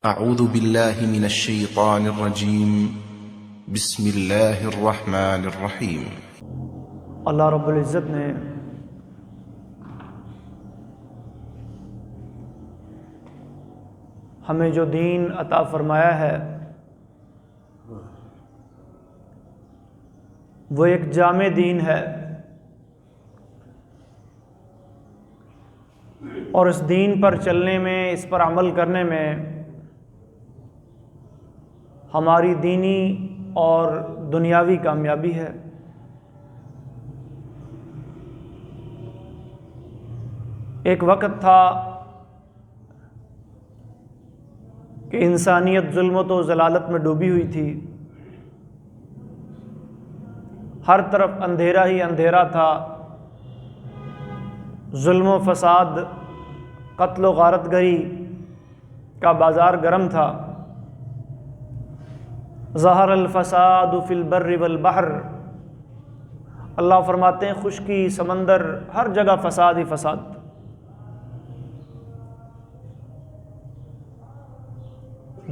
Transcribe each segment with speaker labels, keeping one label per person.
Speaker 1: اعوذ باللہ من الشیطان الرجیم بسم اللہ الرحمن الرحیم۔
Speaker 2: اللہ رب العزت نے ہمیں جو دین عطا فرمایا ہے وہ ایک جامع دین ہے، اور اس دین پر چلنے میں، اس پر عمل کرنے میں ہماری دینی اور دنیاوی کامیابی ہے۔ ایک وقت تھا کہ انسانیت ظلمت و ضلالت میں ڈوبی ہوئی تھی، ہر طرف اندھیرا ہی اندھیرا تھا، ظلم و فساد، قتل و غارت گری کا بازار گرم تھا۔ ظہر الفساد فی البر والبحر، اللہ فرماتے ہیں خشکی، سمندر، ہر جگہ فساد ہی فساد۔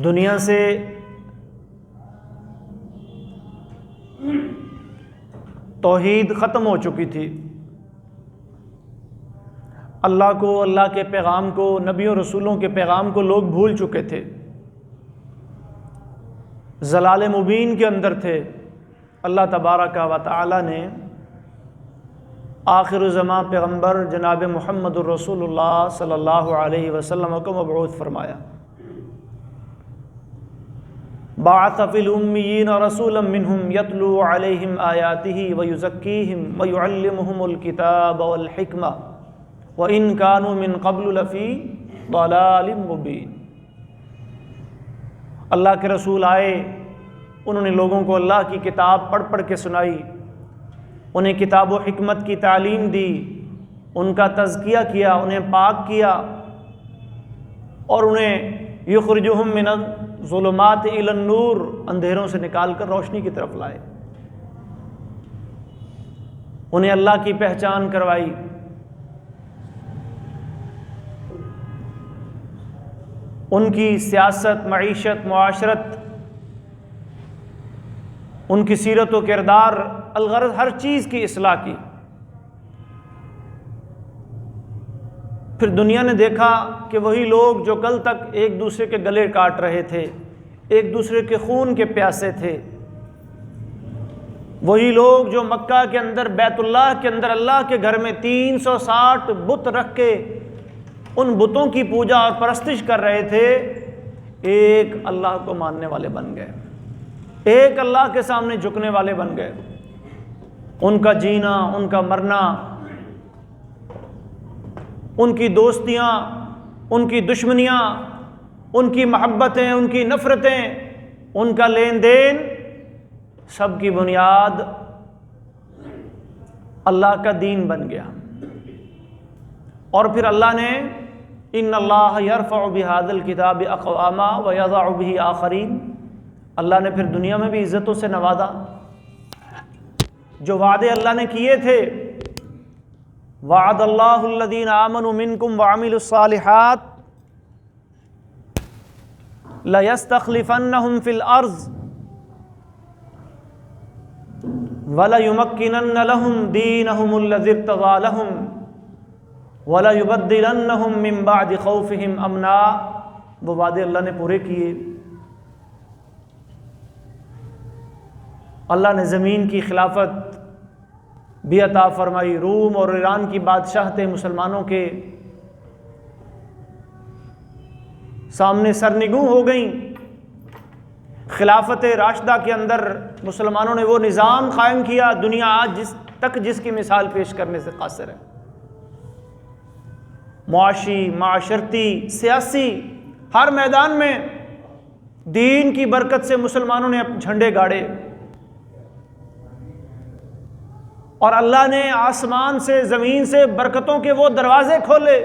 Speaker 2: دنیا سے توحید ختم ہو چکی تھی، اللہ کو، اللہ کے پیغام کو، نبیوں رسولوں کے پیغام کو لوگ بھول چکے تھے، ضلال مبین کے اندر تھے۔ اللہ تبارک و تعالی نے آخر الزمان پیغمبر جناب محمد الرسول اللہ صلی اللہ علیہ وسلم کو مبعوث فرمایا۔ بعث فی الامیین رسولا منہم یتلو علیہم آیاتہ ویزکیہم ویعلمہم الکتاب والحکمہ وَإِن كَانُوا مِن قَبْلُ لَفِي ضَلَالٍ مُبِينٍ۔ اللہ کے رسول آئے، انہوں نے لوگوں کو اللہ کی کتاب پڑھ پڑھ کے سنائی، انہیں کتاب و حکمت کی تعلیم دی، ان کا تزکیہ کیا، انہیں پاک کیا، اور انہیں یخرجہم من الظلمات الی النور، اندھیروں سے نکال کر روشنی کی طرف لائے، انہیں اللہ کی پہچان کروائی۔ ان کی سیاست، معیشت، معاشرت، ان کی سیرت و کردار، الغرض ہر چیز کی اصلاح کی۔ پھر دنیا نے دیکھا کہ وہی لوگ جو کل تک ایک دوسرے کے گلے کاٹ رہے تھے، ایک دوسرے کے خون کے پیاسے تھے، وہی لوگ جو مکہ کے اندر، بیت اللہ کے اندر، اللہ کے گھر میں 360 بت رکھ کے ان بتوں کی پوجا اور پرستش کر رہے تھے، ایک اللہ کو ماننے والے بن گئے، ایک اللہ کے سامنے جھکنے والے بن گئے۔ ان کا جینا، ان کا مرنا، ان کی دوستیاں، ان کی دشمنیاں، ان کی محبتیں، ان کی نفرتیں، ان کا لین دین، سب کی بنیاد اللہ کا دین بن گیا۔ اور پھر اللہ نے ان اللہ یرفع بہذا الکتاب اقواما ویضع بہ آخرین، اللہ نے پھر دنیا میں بھی عزتوں سے نوازا۔ جو وعدے اللہ نے کیے تھے، وعد اللہ الذین آمنوا منکم وعملوا الصالحات لَيَسْتَخْلِفَنَّهُمْ فِي الْأَرْضِ وَلَيُمَكِّنَنَّ لَهُمْ دِينَهُمُ الَّذِي ارْتَضَىٰ لَهُمْ وَلَيُبَدِّلَنَّهُمْ مِن بَعْدِ خَوْفِهِمْ أَمْنًا، وہ وعدے اللہ نے پورے کیے۔ اللہ نے زمین کی خلافت بھی عطا فرمائی، روم اور ایران کی بادشاہتیں مسلمانوں کے سامنے سرنگوں ہو گئیں۔ خلافت راشدہ کے اندر مسلمانوں نے وہ نظام قائم کیا، دنیا آج جس کی مثال پیش کرنے سے قاصر ہے۔ معاشی، معاشرتی، سیاسی، ہر میدان میں دین کی برکت سے مسلمانوں نے جھنڈے گاڑے، اور اللہ نے آسمان سے، زمین سے برکتوں کے وہ دروازے کھولے،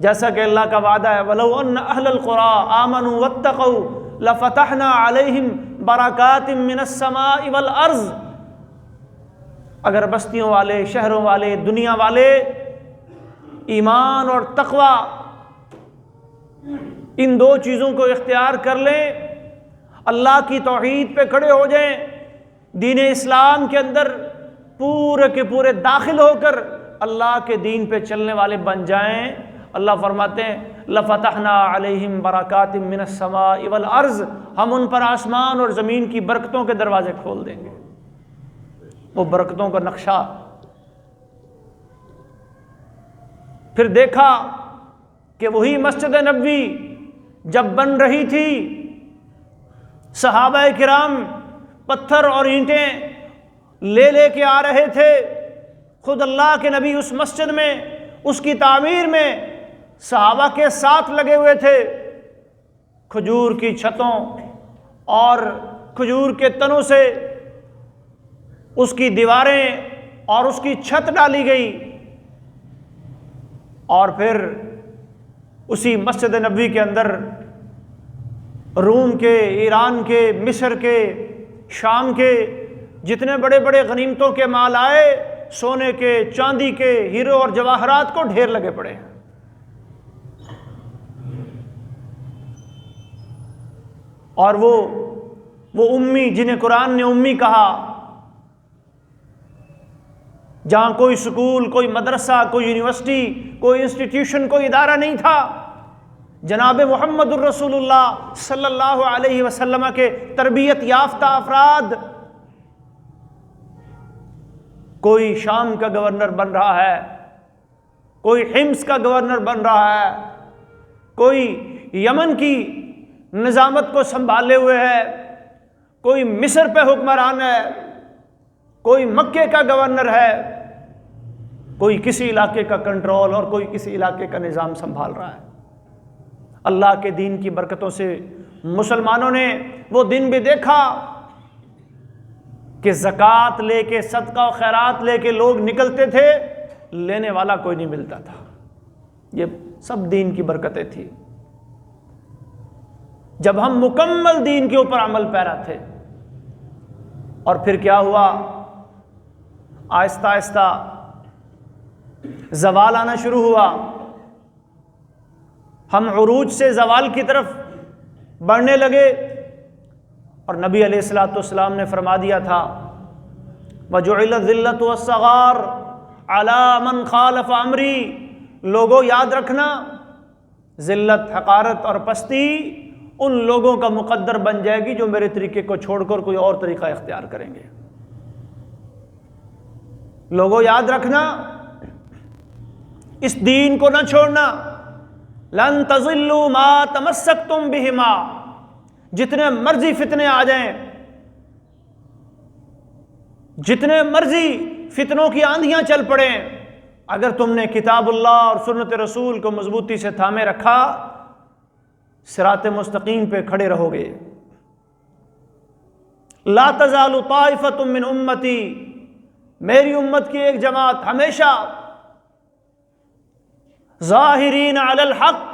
Speaker 2: جیسا کہ اللہ کا وعدہ ہے وَلَوْ أَنَّ أَهْلَ الْقُرَىٰ آمَنُوا وَاتَّقَوْا لَفَتَحْنَا عَلَيْهِمْ بَرَكَاتٍ مِّنَ السَّمَاءِ وَالْأَرْضِ، اگر بستیوں والے، شہروں والے، دنیا والے ایمان اور تقوی ان دو چیزوں کو اختیار کر لیں، اللہ کی توحید پہ کھڑے ہو جائیں، دین اسلام کے اندر پورے کے پورے داخل ہو کر اللہ کے دین پہ چلنے والے بن جائیں، اللہ فرماتے ہیں لَفَتَحْنَا عَلَيْهِمْ بَرَكَاتٍ مِّنَ السَّمَاءِ وَالْأَرْضِ، ہم ان پر آسمان اور زمین کی برکتوں کے دروازے کھول دیں گے۔ وہ برکتوں کا نقشہ پھر دیکھا کہ وہی مسجد نبوی جب بن رہی تھی، صحابہ کرام پتھر اور اینٹیں لے لے کے آ رہے تھے، خود اللہ کے نبی اس مسجد میں، اس کی تعمیر میں صحابہ کے ساتھ لگے ہوئے تھے، کھجور کی چھتوں اور کھجور کے تنوں سے اس کی دیواریں اور اس کی چھت ڈالی گئی، اور پھر اسی مسجد نبوی کے اندر روم کے، ایران کے، مصر کے، شام کے جتنے بڑے بڑے غنیمتوں کے مال آئے، سونے کے، چاندی کے، ہیرو اور جواہرات کو ڈھیر لگے پڑے ہیں۔ اور وہ امی جنہیں قرآن نے امی کہا، جہاں کوئی سکول، کوئی مدرسہ، کوئی یونیورسٹی، کوئی انسٹیٹیوشن، کوئی ادارہ نہیں تھا، جناب محمد الرسول اللہ صلی اللہ علیہ وسلم کے تربیت یافتہ افراد، کوئی شام کا گورنر بن رہا ہے، کوئی حمص کا گورنر بن رہا ہے، کوئی یمن کی نظامت کو سنبھالے ہوئے ہے، کوئی مصر پہ حکمران ہے، کوئی مکے کا گورنر ہے، کوئی کسی علاقے کا کنٹرول اور کوئی کسی علاقے کا نظام سنبھال رہا ہے۔ اللہ کے دین کی برکتوں سے مسلمانوں نے وہ دن بھی دیکھا کہ زکوٰۃ لے کے، صدقہ و خیرات لے کے لوگ نکلتے تھے، لینے والا کوئی نہیں ملتا تھا۔ یہ سب دین کی برکتیں تھیں جب ہم مکمل دین کے اوپر عمل پیرا تھے۔ اور پھر کیا ہوا؟ آہستہ آہستہ زوال آنا شروع ہوا، ہم عروج سے زوال کی طرف بڑھنے لگے، اور نبی علیہ الصلوۃ والسلام نے فرما دیا تھا وَجُعِلَ الذِّلَّةُ وَالصَّغَارُ عَلَى مَنْ خَالَفَ أَمْرِي، لوگوں یاد رکھنا، ذلت، حقارت اور پستی ان لوگوں کا مقدر بن جائے گی جو میرے طریقے کو چھوڑ کر کوئی اور طریقہ اختیار کریں گے۔ لوگوں یاد رکھنا، اس دین کو نہ چھوڑنا، لن تضلوا ما تمسکتم بہما، جتنے مرضی فتنے آ جائیں، جتنے مرضی فتنوں کی آندھیاں چل پڑیں، اگر تم نے کتاب اللہ اور سنت رسول کو مضبوطی سے تھامے رکھا، صراط مستقیم پہ کھڑے رہو گے۔ لا تزال طائفۃ من امتی، میری امت کی ایک جماعت ہمیشہ ظاہرین علی الحق،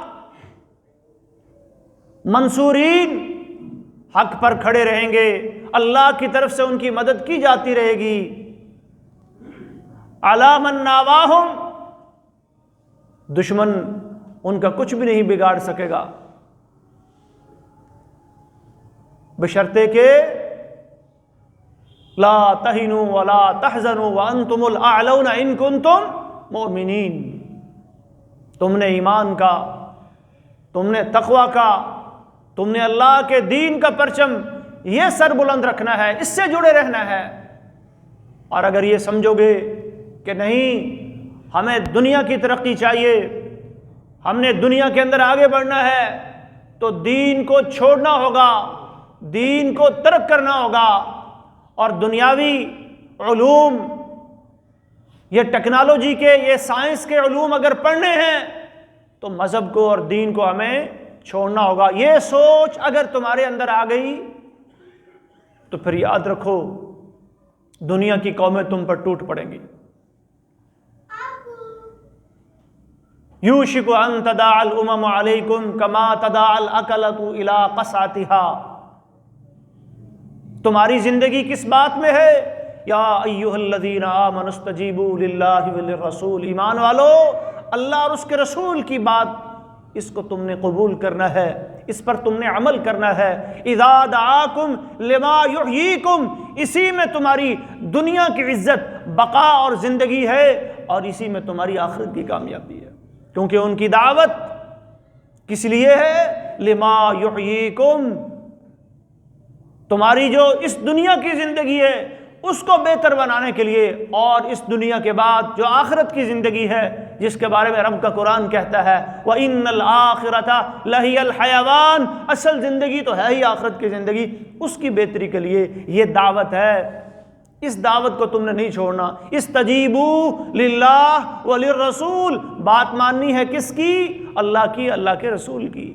Speaker 2: منصورین، حق پر کھڑے رہیں گے، اللہ کی طرف سے ان کی مدد کی جاتی رہے گی۔ علی من ناواہم، دشمن ان کا کچھ بھی نہیں بگاڑ سکے گا، بشرطے کہ لا تہنوا ولا تحزنوا وانتم الاعلون ان کنتم مؤمنین، تم نے ایمان کا، تم نے تقوی کا، تم نے اللہ کے دین کا پرچم یہ سر بلند رکھنا ہے، اس سے جڑے رہنا ہے۔ اور اگر یہ سمجھو گے کہ نہیں ہمیں دنیا کی ترقی چاہیے، ہم نے دنیا کے اندر آگے بڑھنا ہے، تو دین کو چھوڑنا ہوگا، دین کو ترک کرنا ہوگا، اور دنیاوی علوم، یہ ٹیکنالوجی کے، یہ سائنس کے علوم اگر پڑھنے ہیں تو مذہب کو اور دین کو ہمیں چھوڑنا ہوگا۔ یہ سوچ اگر تمہارے اندر آ گئی تو پھر یاد رکھو دنیا کی قومیں تم پر ٹوٹ پڑیں گی۔ یوشک ان تداعی الامم علیکم کما تداعی الاکلۃ الی قصعتها، تمہاری زندگی کس بات میں ہے؟ یا ایھا الذین آمنوا استجیبوا للہ وللرسول، ایمان والو اللہ اور اس کے رسول کی بات اس کو تم نے قبول کرنا ہے، اس پر تم نے عمل کرنا ہے۔ اذا دعاکم لما یحییکم، اسی میں تمہاری دنیا کی عزت، بقا اور زندگی ہے، اور اسی میں تمہاری آخرت کی کامیابی ہے، کیونکہ ان کی دعوت کس لیے ہے؟ لما یحییکم، تمہاری جو اس دنیا کی زندگی ہے اس کو بہتر بنانے کے لیے، اور اس دنیا کے بعد جو آخرت کی زندگی ہے جس کے بارے میں رب کا قرآن کہتا ہے وَإِنَّ الْآخِرَةَ لَهِيَ الْحَيَوَانُ، اصل زندگی تو ہے ہی آخرت کی زندگی، اس کی بہتری کے لیے یہ دعوت ہے۔ اس دعوت کو تم نے نہیں چھوڑنا۔ استجیبوا للہ وللرسول، بات ماننی ہے کس کی؟ اللہ کی، اللہ کے رسول کی۔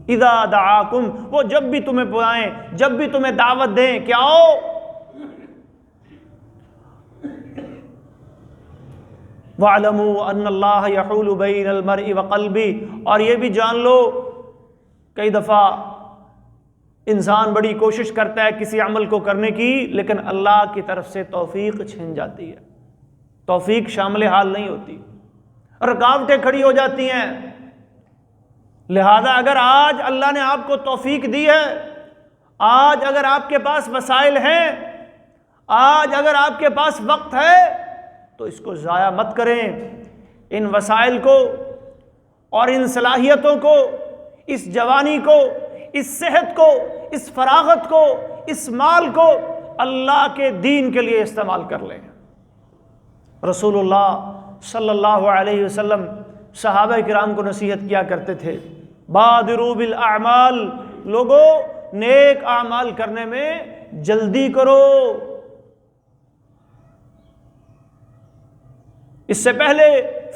Speaker 2: اذا دعاکم، وہ جب بھی تمہیں بلائیں، جب بھی تمہیں دعوت دیں کہ آؤ، وَاعْلَمُوا أَنَّ اللَّهَ يَحُولُ بَيْنَ الْمَرْءِ وَقَلْبِهِ، اور یہ بھی جان لو، کئی دفعہ انسان بڑی کوشش کرتا ہے کسی عمل کو کرنے کی، لیکن اللہ کی طرف سے توفیق چھن جاتی ہے، توفیق شامل حال نہیں ہوتی، رکاوٹیں کھڑی ہو جاتی ہیں۔ لہذا اگر آج اللہ نے آپ کو توفیق دی ہے، آج اگر آپ کے پاس وسائل ہیں، آج اگر آپ کے پاس وقت ہے، تو اس کو ضائع مت کریں۔ ان وسائل کو اور ان صلاحیتوں کو، اس جوانی کو، اس صحت کو، اس فراغت کو، اس مال کو اللہ کے دین کے لیے استعمال کر لیں۔ رسول اللہ صلی اللہ علیہ وسلم صحابہ کرام کو نصیحت کیا کرتے تھے، بادروا بالاعمال، لوگوں نیک اعمال کرنے میں جلدی کرو، اس سے پہلے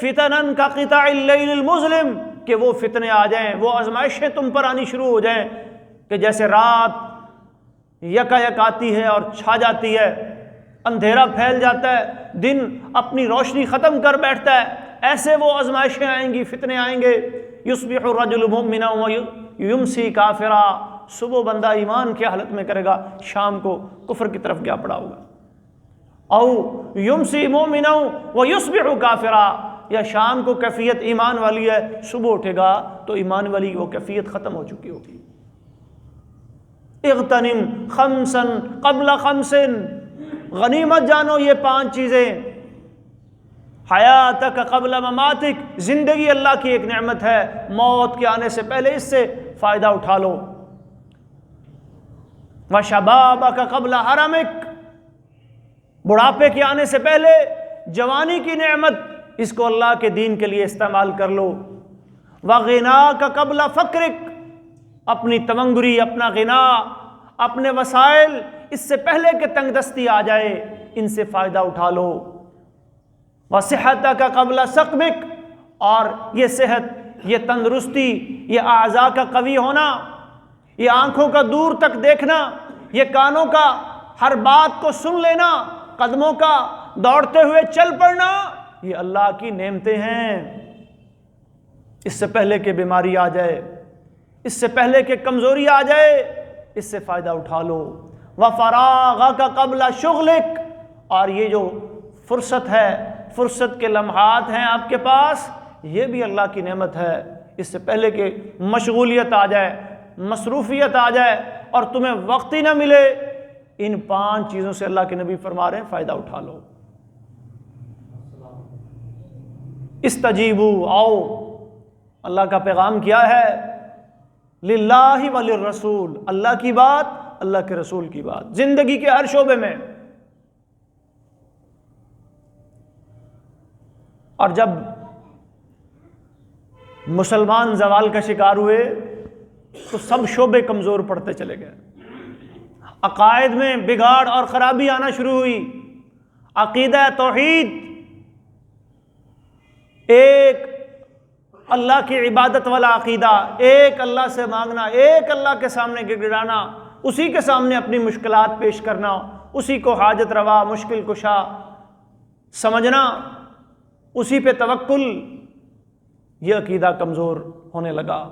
Speaker 2: فتنن کا قطع اللیل المظلم، کہ وہ فتنے آ جائیں، وہ آزمائشیں تم پر آنی شروع ہو جائیں کہ جیسے رات یکا یک آتی ہے اور چھا جاتی ہے، اندھیرا پھیل جاتا ہے، دن اپنی روشنی ختم کر بیٹھتا ہے، ایسے وہ آزمائشیں آئیں گی، فتنے آئیں گے۔ یصبح الرجل مؤمنا ویمسی کافرا، صبح بندہ ایمان کی حالت میں کرے گا، شام کو کفر کی طرف گیا پڑا ہوگا۔ او یمسی مومنا ویصبح کافرا، یا شام کو کیفیت ایمان والی ہے، صبح اٹھے گا تو ایمان والی وہ کیفیت ختم ہو چکی ہوگی۔ اغتنم خمسا قبل خمس، غنیمت جانو یہ 5 چیزیں۔ حیاتک قبل مماتک، زندگی اللہ کی ایک نعمت ہے، موت کے آنے سے پہلے اس سے فائدہ اٹھا لو۔ وشبابک قبل حرمک، بڑھاپے کے آنے سے پہلے جوانی کی نعمت، اس کو اللہ کے دین کے لیے استعمال کر لو۔ وغناک قبل فقرک، اپنی تمنگری، اپنا غنا، اپنے وسائل اس سے پہلے کہ تنگ دستی آ جائے، ان سے فائدہ اٹھا لو۔ وصحتک قبل سقمک، اور یہ صحت، یہ تندرستی، یہ اعضاء کا قوی ہونا، یہ آنکھوں کا دور تک دیکھنا، یہ کانوں کا ہر بات کو سن لینا، قدموں کا دوڑتے ہوئے چل پڑنا، یہ اللہ کی نعمتیں ہیں۔ اس سے پہلے کہ بیماری آ جائے، اس سے پہلے کہ کمزوری آ جائے، اس سے فائدہ اٹھا لو۔ وفراغک قبل شغلک، اور یہ جو فرصت ہے، فرصت کے لمحات ہیں آپ کے پاس، یہ بھی اللہ کی نعمت ہے۔ اس سے پہلے کہ مشغولیت آ جائے، مصروفیت آ جائے اور تمہیں وقت ہی نہ ملے، ان 5 چیزوں سے اللہ کے نبی فرما رہے ہیں فائدہ اٹھا لو۔ استجیبوا، آؤ، اللہ کا پیغام کیا ہے؟ للہ وللرسول، اللہ کی بات، اللہ کے رسول کی بات، زندگی کے ہر شعبے میں۔ اور جب مسلمان زوال کا شکار ہوئے تو سب شعبے کمزور پڑتے چلے گئے، عقائد میں بگاڑ اور خرابی آنا شروع ہوئی۔ عقیدہ توحید، ایک اللہ کی عبادت والا عقیدہ، ایک اللہ سے مانگنا، ایک اللہ کے سامنے گر گرانا، اسی کے سامنے اپنی مشکلات پیش کرنا، اسی کو حاجت روا، مشکل کشا سمجھنا، اسی پہ توکل، یہ عقیدہ کمزور ہونے لگا۔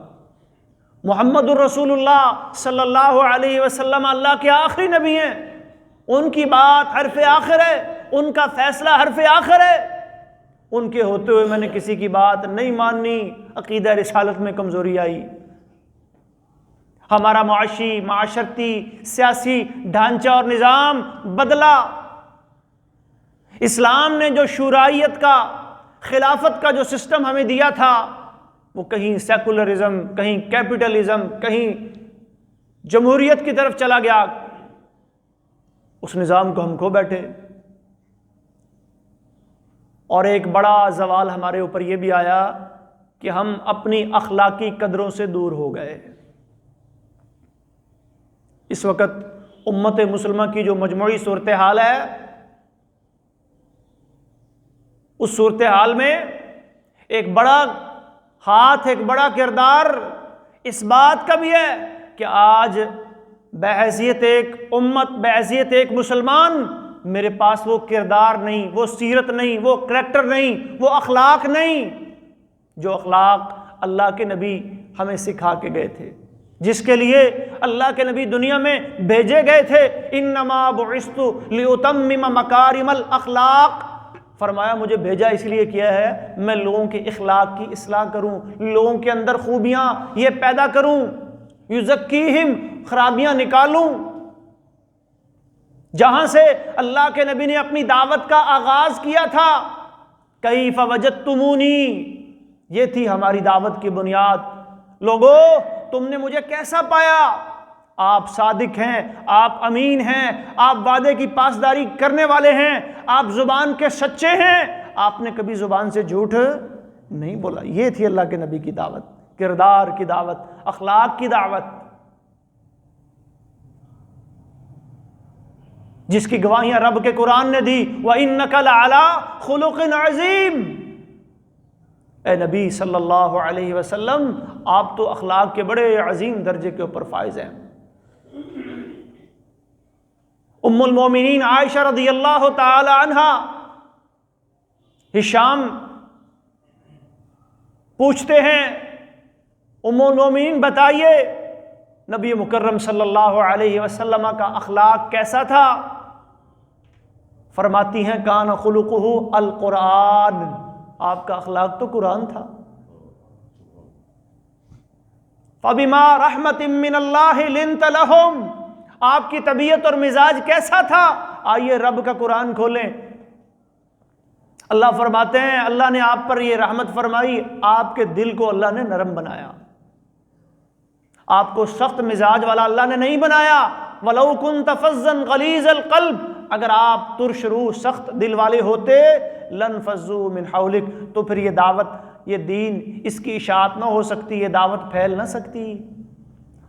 Speaker 2: محمد الرسول اللہ صلی اللہ علیہ وسلم اللہ کے آخری نبی ہیں، ان کی بات حرف آخر ہے، ان کا فیصلہ حرف آخر ہے۔ ان کے ہوتے ہوئے میں نے کسی کی بات نہیں ماننی، عقیدہ رسالت میں کمزوری آئی، ہمارا معاشی، معاشرتی، سیاسی ڈھانچہ اور نظام بدلا۔ اسلام نے جو شورائیت کا، خلافت کا جو سسٹم ہمیں دیا تھا، وہ کہیں سیکولرزم، کہیں کیپٹلزم، کہیں جمہوریت کی طرف چلا گیا۔ اس نظام کو ہم کھو بیٹھے، اور ایک بڑا زوال ہمارے اوپر یہ بھی آیا کہ ہم اپنی اخلاقی قدروں سے دور ہو گئے۔ اس وقت امت مسلمہ کی جو مجموعی صورتحال ہے، اس صورتحال میں ایک بڑا ہاتھ، ایک بڑا کردار اس بات کا بھی ہے کہ آج بحیثیت ایک امت، بحیثیت ایک مسلمان، میرے پاس وہ کردار نہیں، وہ سیرت نہیں، وہ کریکٹر نہیں، وہ اخلاق نہیں جو اخلاق اللہ کے نبی ہمیں سکھا کے گئے تھے، جس کے لیے اللہ کے نبی دنیا میں بھیجے گئے تھے۔ انما بعثت لاتمم مکارم الاخلاق، فرمایا مجھے بھیجا اس لیے کیا ہے میں لوگوں کے اخلاق کی اصلاح کروں، لوگوں کے اندر خوبیاں یہ پیدا کروں، یزکیہم، خرابیاں نکالوں۔ جہاں سے اللہ کے نبی نے اپنی دعوت کا آغاز کیا تھا، کیف وجدتمونی، یہ تھی ہماری دعوت کی بنیاد۔ لوگو تم نے مجھے کیسا پایا؟ آپ صادق ہیں، آپ امین ہیں، آپ وعدے کی پاسداری کرنے والے ہیں، آپ زبان کے سچے ہیں، آپ نے کبھی زبان سے جھوٹ نہیں بولا۔ یہ تھی اللہ کے نبی کی دعوت، کردار کی دعوت، اخلاق کی دعوت، جس کی گواہیاں رب کے قرآن نے دی، وَإِنَّكَ لَعَلَىٰ خُلُقٍ عَظِيمٍ۔ اے نبی صلی اللہ علیہ وسلم، آپ تو اخلاق کے بڑے عظیم درجے کے اوپر فائز ہیں۔ ام المومنین عائشہ رضی اللہ تعالی عنہا، ہشام پوچھتے ہیں ام المومنین بتائیے نبی مکرم صلی اللہ علیہ وسلم کا اخلاق کیسا تھا؟ فرماتی ہیں کان خلقہ القرآن، آپ کا اخلاق تو قرآن تھا۔ فبما رحمت من اللہ لنت لہم، آپ کی طبیعت اور مزاج کیسا تھا؟ آئیے رب کا قرآن کھولیں۔ اللہ فرماتے ہیں اللہ نے آپ پر یہ رحمت فرمائی، آپ کے دل کو اللہ نے نرم بنایا، آپ کو سخت مزاج والا اللہ نے نہیں بنایا۔ وَلَوْ كُنْتَ فَظًّا غَلِيظَ الْقَلْبِ، اگر آپ ترش روح، سخت دل والے ہوتے، لَانْفَضُّوا مِنْ حَوْلِكَ، تو پھر یہ دعوت، یہ دین، اس کی اشاعت نہ ہو سکتی، یہ دعوت پھیل نہ سکتی۔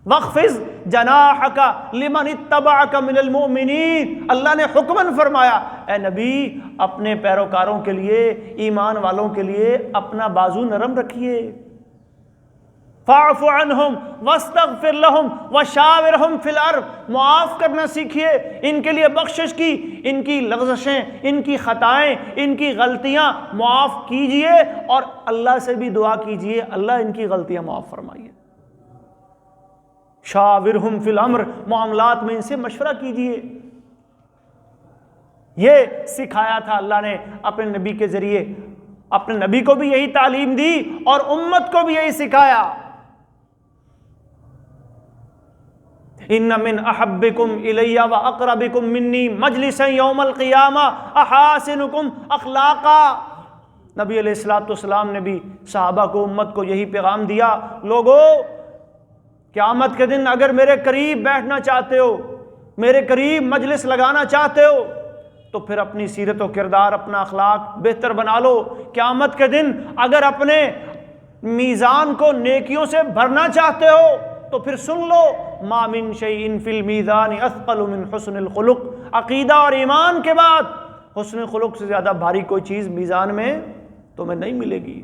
Speaker 2: وَاخْفِضْ جَنَاحَكَ لِمَنِ اتَّبَعَكَ مِنَ الْمُؤْمِنِينَ، اللہ نے حکماً فرمایا اے نبی اپنے پیروکاروں کے لیے، ایمان والوں کے لیے اپنا بازو نرم رکھیے۔ فَاعْفُ عَنْهُمْ وَاسْتَغْفِرْ لَهُمْ وَشَاوِرْهُمْ فِي الْأَمْرِ، معاف کرنا سیکھیے، ان کے لیے بخشش کی، ان کی لغزشیں، ان کی خطائیں، ان کی غلطیاں معاف کیجئے، اور اللہ سے بھی دعا کیجئے اللہ ان کی غلطیاں معاف فرمائیے۔ شاورہم فی الامر، معاملات میں ان سے مشورہ کیجئے۔ یہ سکھایا تھا اللہ نے اپنے نبی کے ذریعے، اپنے نبی کو بھی یہی تعلیم دی اور امت کو بھی یہی سکھایا۔ ان من احبکم الی واقربکم منی مجلسا یوم القیامہ احاسنکم اخلاقا، نبی علیہ الصلوۃ والسلام نے بھی صحابہ کو، امت کو یہی پیغام دیا، لوگو قیامت کے دن اگر میرے قریب بیٹھنا چاہتے ہو، میرے قریب مجلس لگانا چاہتے ہو، تو پھر اپنی سیرت و کردار، اپنا اخلاق بہتر بنا لو۔ قیامت کے دن اگر اپنے میزان کو نیکیوں سے بھرنا چاہتے ہو تو پھر سن لو، ما من شیء فی المیزان اثقل من حسن الخلق، عقیدہ اور ایمان کے بعد حسن خلق سے زیادہ بھاری کوئی چیز میزان میں تمہیں نہیں ملے گی۔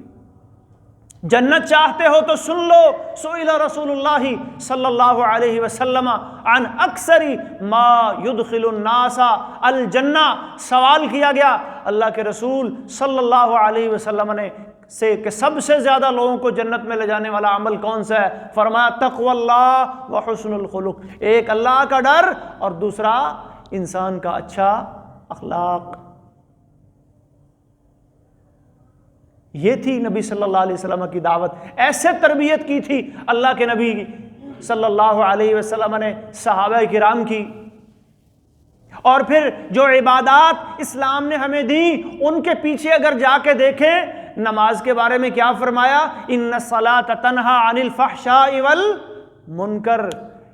Speaker 2: جنت چاہتے ہو تو سن لو، سئل رسول اللہ صلی اللہ علیہ وسلم عن اکثر ما يدخل الناس الجنہ، سوال کیا گیا اللہ کے رسول صلی اللہ علیہ وسلم نے سے کہ سب سے زیادہ لوگوں کو جنت میں لے جانے والا عمل کون سا ہے؟ فرمایا تقوی اللہ و حسن الخلق، ایک اللہ کا ڈر اور دوسرا انسان کا اچھا اخلاق۔ یہ تھی نبی صلی اللہ علیہ وسلم کی دعوت، ایسے تربیت کی تھی اللہ کے نبی صلی اللہ علیہ وسلم نے صحابہ کرام کی۔ اور پھر جو عبادات اسلام نے ہمیں دی ان کے پیچھے اگر جا کے دیکھیں، نماز کے بارے میں کیا فرمایا؟ ان الصلاۃ تنہی عن الفحشاء والمنکر۔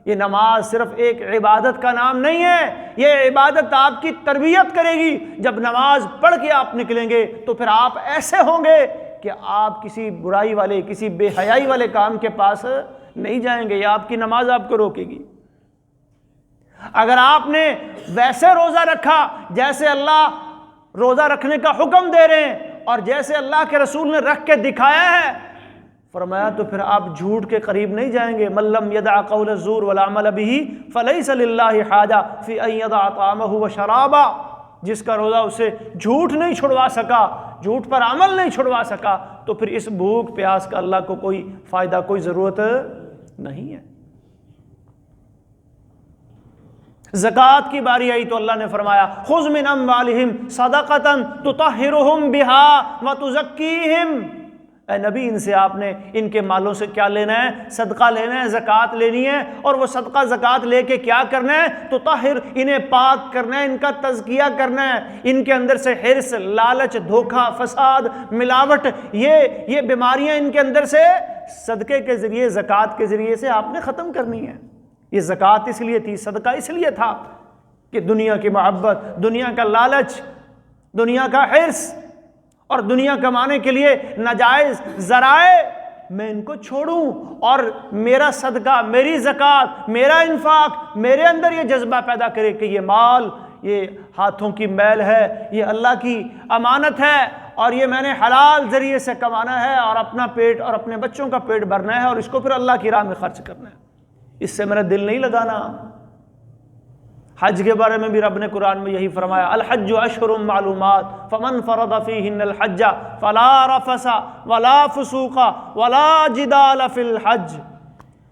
Speaker 2: یہ نماز صرف ایک عبادت کا نام نہیں ہے، یہ عبادت آپ کی تربیت کرے گی۔ جب نماز پڑھ کے آپ نکلیں گے تو پھر آپ ایسے ہوں گے کہ آپ کسی برائی والے، کسی بے حیائی والے کام کے پاس نہیں جائیں گے، یا آپ کی نماز آپ کو روکے گی۔ اگر آپ نے ویسے روزہ رکھا جیسے اللہ روزہ رکھنے کا حکم دے رہے ہیں اور جیسے اللہ کے رسول نے رکھ کے دکھایا ہے، فرمایا تو پھر آپ جھوٹ کے قریب نہیں جائیں گے۔ من لم يدع قول الزور والعمل به فليس لله حاجہ في ان يدع طعامه وشرابه۔ جس کا روزہ اسے جھوٹ نہیں چھڑوا سکا، جھوٹ پر عمل نہیں چھڑوا سکا، تو پھر اس بھوک پیاس کا اللہ کو کوئی فائدہ، کوئی ضرورت نہیں ہے۔ زکوٰۃ کی باری آئی تو اللہ نے فرمایا خذ من اموالہم صدقۃ تطہرہم بہا وتزکیہم۔ اے نبی، ان سے آپ نے ان کے مالوں سے کیا لینا ہے؟ صدقہ لینا ہے، زکوٰۃ لینی ہے۔ اور وہ صدقہ زکوٰۃ لے کے کیا کرنا ہے؟ تطہر، انہیں پاک کرنا ہے، ان کا تزکیہ کرنا ہے، ان کے اندر سے حرص، لالچ، دھوکہ، فساد، ملاوٹ، یہ بیماریاں ان کے اندر سے صدقے کے ذریعے، زکوٰۃ کے ذریعے سے آپ نے ختم کرنی ہے۔ یہ زکوٰۃ اس لیے تھی، صدقہ اس لیے تھا کہ دنیا کی محبت، دنیا کا لالچ، دنیا کا حرص اور دنیا کمانے کے لیے ناجائز ذرائع میں ان کو چھوڑوں، اور میرا صدقہ، میری زکوٰۃ، میرا انفاق میرے اندر یہ جذبہ پیدا کرے کہ یہ مال، یہ ہاتھوں کی میل ہے، یہ اللہ کی امانت ہے، اور یہ میں نے حلال ذریعے سے کمانا ہے اور اپنا پیٹ اور اپنے بچوں کا پیٹ بھرنا ہے اور اس کو پھر اللہ کی راہ میں خرچ کرنا ہے، اس سے میرا دل نہیں لگانا۔ حج کے بارے میں بھی رب نے قرآن میں یہی فرمایا الحج اشہر معلومات فمن فرض فیہن الحج فلا رفث ولا فسوق ولا جدال فی الحج۔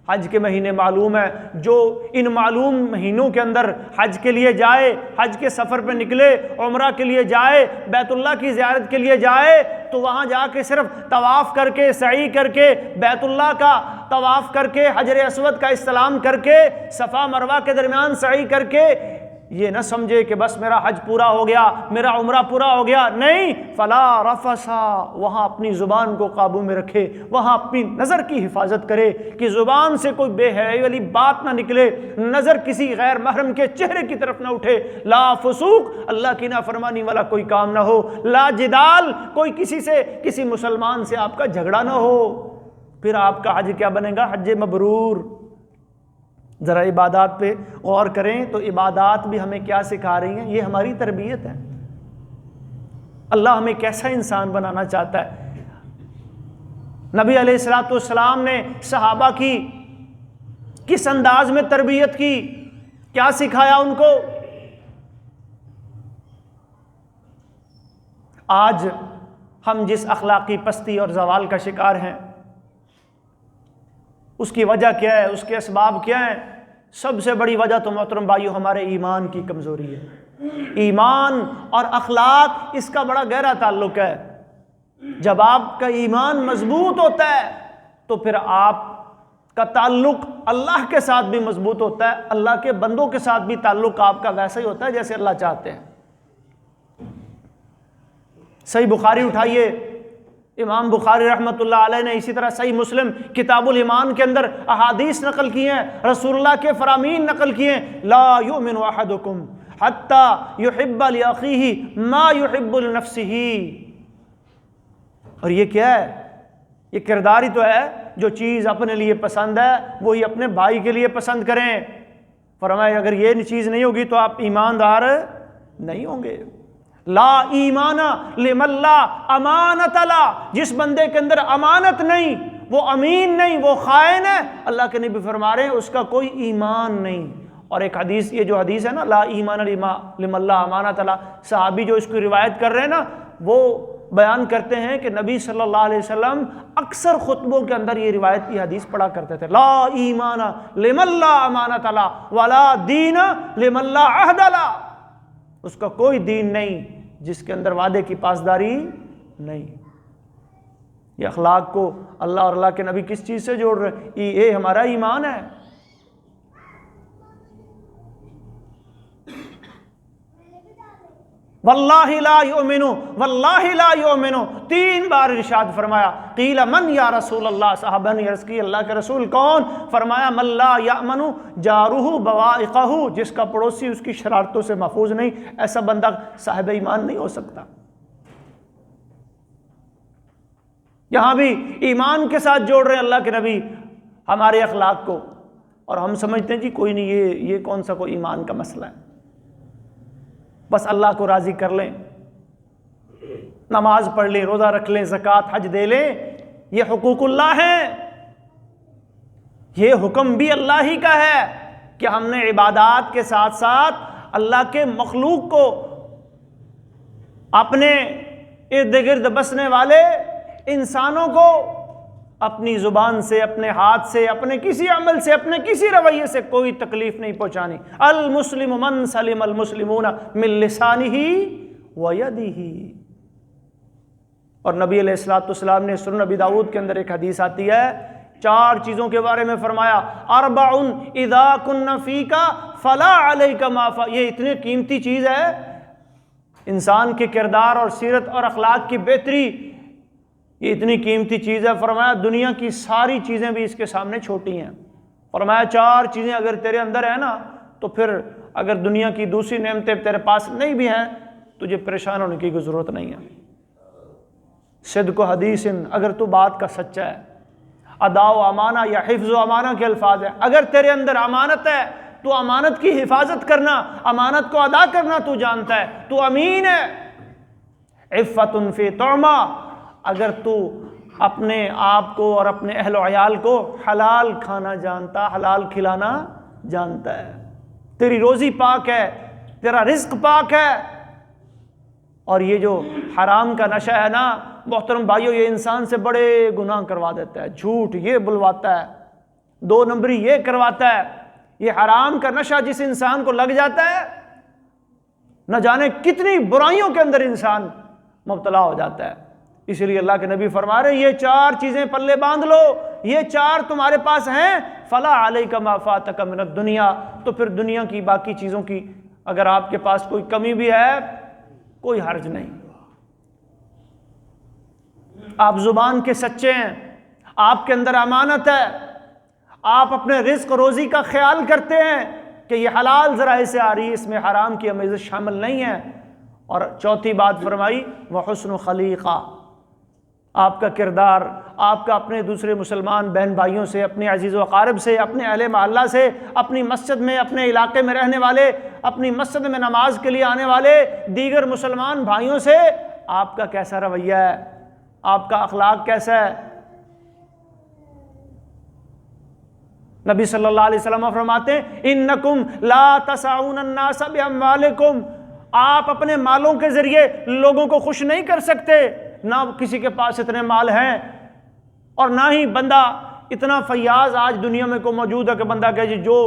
Speaker 2: حج کے مہینے معلوم ہیں، جو ان معلوم مہینوں کے اندر حج کے لیے جائے، حج کے سفر پہ نکلے، عمرہ کے لیے جائے، بیت اللہ کی زیارت کے لیے جائے، تو وہاں جا کے صرف طواف کر کے، سعی کر کے، بیت اللہ کا طواف کر کے، حجر اسود کا استلام کر کے، صفا مروہ کے درمیان سعی کر کے یہ نہ سمجھے کہ بس میرا حج پورا ہو گیا، میرا عمرہ پورا ہو گیا، نہیں، فلا رفثا، وہاں اپنی زبان کو قابو میں رکھے، وہاں اپنی نظر کی حفاظت کرے کہ زبان سے کوئی بے حیائی والی بات نہ نکلے، نظر کسی غیر محرم کے چہرے کی طرف نہ اٹھے، لا فسوق، اللہ کی نافرمانی والا کوئی کام نہ ہو، لا جدال، کوئی کسی مسلمان سے آپ کا جھگڑا نہ ہو، پھر آپ کا حج کیا بنے گا؟ حج مبرور۔ ذرا عبادات پہ غور کریں تو عبادات بھی ہمیں کیا سکھا رہی ہیں؟ یہ ہماری تربیت ہے۔ اللہ ہمیں کیسا انسان بنانا چاہتا ہے۔ نبی علیہ الصلوۃ والسلام نے صحابہ کی کس انداز میں تربیت کی، کیا سکھایا ان کو؟ آج ہم جس اخلاقی پستی اور زوال کا شکار ہیں، اس کی وجہ کیا ہے؟ اس کے اسباب کیا ہیں؟ سب سے بڑی وجہ تو محترم بھائیو ہمارے ایمان کی کمزوری ہے۔ ایمان اور اخلاق، اس کا بڑا گہرا تعلق ہے۔ جب آپ کا ایمان مضبوط ہوتا ہے تو پھر آپ کا تعلق اللہ کے ساتھ بھی مضبوط ہوتا ہے، اللہ کے بندوں کے ساتھ بھی تعلق آپ کا ویسا ہی ہوتا ہے جیسے اللہ چاہتے ہیں۔ صحیح بخاری اٹھائیے، امام بخاری رحمۃ اللہ علیہ نے اسی طرح صحیح مسلم کتاب الایمان کے اندر احادیث نقل کی ہیں، رسول اللہ کے فرامین نقل کیے ہیں، لا یؤمن احدکم حتی یحب لاخیہ ما یحب لنفسہ۔ اور یہ کیا ہے؟ یہ کردار ہی تو ہے، جو چیز اپنے لیے پسند ہے وہی اپنے بھائی کے لیے پسند کریں۔ فرمایا اگر یہ چیز نہیں ہوگی تو آپ ایماندار نہیں ہوں گے۔ لا ایمان لمن لا امانت لا، جس بندے کے اندر امانت نہیں، وہ امین نہیں، وہ خائن ہے، اللہ کے نبی فرما رہے ہیں اس کا کوئی ایمان نہیں۔ اور ایک حدیث، یہ جو حدیث ہے نا لا ایمان لمن لا امانت لا، صحابی جو اس کو روایت کر رہے ہیں نا، وہ بیان کرتے ہیں کہ نبی صلی اللہ علیہ وسلم اکثر خطبوں کے اندر یہ روایت، یہ حدیث پڑھا کرتے تھے، لا ایمان لمن لا امانت لا ولا دین لمن لا عہد لا، اس کا کوئی دین نہیں جس کے اندر وعدے کی پاسداری نہیں۔ یہ اخلاق کو اللہ اور اللہ کے نبی کس چیز سے جوڑ رہے ہیں؟ یہ ہمارا ایمان ہے۔ واللہ لا یؤمن، واللہ لا یؤمن، 3 بار ارشاد فرمایا۔ قیل من یا رسول اللہ، صحابہ نے عرض کی اللہ کے رسول کون؟ فرمایا من لا یأمن جارہ بوائقہ، جس کا پڑوسی اس کی شرارتوں سے محفوظ نہیں، ایسا بندہ صاحب ایمان نہیں ہو سکتا۔ یہاں بھی ایمان کے ساتھ جوڑ رہے ہیں اللہ کے نبی ہمارے اخلاق کو، اور ہم سمجھتے ہیں جی کوئی نہیں، یہ کون سا کوئی ایمان کا مسئلہ ہے، بس اللہ کو راضی کر لیں، نماز پڑھ لیں، روزہ رکھ لیں، زکوٰۃ حج دے لیں، یہ حقوق اللہ ہیں۔ یہ حکم بھی اللہ ہی کا ہے کہ ہم نے عبادات کے ساتھ ساتھ اللہ کے مخلوق کو، اپنے ارد گرد بسنے والے انسانوں کو اپنی زبان سے، اپنے ہاتھ سے، اپنے کسی عمل سے، اپنے کسی رویے سے کوئی تکلیف نہیں پہنچانی۔ المسلم من سلم المسلمون من لسانہ ویدہ۔ اور نبی علیہ الصلوۃ والسلام نے سنن ابی داؤد کے اندر ایک حدیث آتی ہے، 4 چیزوں کے بارے میں فرمایا، اربع اذا کن فیک فلا علیک ما فعل۔ یہ اتنی قیمتی چیز ہے، انسان کے کردار اور سیرت اور اخلاق کی بہتری، یہ اتنی قیمتی چیز ہے۔ فرمایا دنیا کی ساری چیزیں بھی اس کے سامنے چھوٹی ہیں۔ فرمایا 4 چیزیں اگر تیرے اندر ہیں نا، تو پھر اگر دنیا کی دوسری نعمتیں تیرے پاس نہیں بھی ہیں، تجھے پریشان ہونے کی کوئی ضرورت نہیں ہے۔ صدق و حدیث، اگر تو بات کا سچا ہے، ادا و امانہ یا حفظ و امانہ کے الفاظ ہیں، اگر تیرے اندر امانت ہے تو امانت کی حفاظت کرنا، امانت کو ادا کرنا تو جانتا ہے، تو امین ہے۔ عفت فی طعمہ، اگر تو اپنے آپ کو اور اپنے اہل و عیال کو حلال کھانا جانتا، حلال کھلانا جانتا ہے، تیری روزی پاک ہے، تیرا رزق پاک ہے۔ اور یہ جو حرام کا نشہ ہے نا محترم بھائیو، یہ انسان سے بڑے گناہ کروا دیتا ہے۔ جھوٹ یہ بلواتا ہے، 2 نمبری یہ کرواتا ہے۔ یہ حرام کا نشہ جس انسان کو لگ جاتا ہے، نہ جانے کتنی برائیوں کے اندر انسان مبتلا ہو جاتا ہے۔ اس لیے اللہ کے نبی فرما رہے ہیں یہ 4 چیزیں پلے باندھ لو، یہ 4 تمہارے پاس ہیں، فلا علیک ما فاتک من الدنیا، تو پھر دنیا کی باقی چیزوں کی اگر آپ کے پاس کوئی کمی بھی ہے کوئی حرج نہیں۔ آپ زبان کے سچے ہیں، آپ کے اندر امانت ہے، آپ اپنے رزق روزی کا خیال کرتے ہیں کہ یہ حلال ذرائع سے آ رہی ہے، اس میں حرام کی آمیزش شامل نہیں ہے۔ اور چوتھی بات فرمائی وحسن خلیقہ، آپ کا کردار، آپ کا اپنے دوسرے مسلمان بہن بھائیوں سے، اپنے عزیز و اقارب سے، اپنے اہل محلہ سے، اپنی مسجد میں، اپنے علاقے میں رہنے والے، اپنی مسجد میں نماز کے لیے آنے والے دیگر مسلمان بھائیوں سے آپ کا کیسا رویہ ہے، آپ کا اخلاق کیسا ہے۔ نبی صلی اللہ علیہ وسلم فرماتے ہیں انکم لا تسعون الناس باموالکم، آپ اپنے مالوں کے ذریعے لوگوں کو خوش نہیں کر سکتے، نہ کسی کے پاس اتنے مال ہیں، اور نہ ہی بندہ اتنا فیاض آج دنیا میں کو موجود ہے کہ بندہ کہے جی جو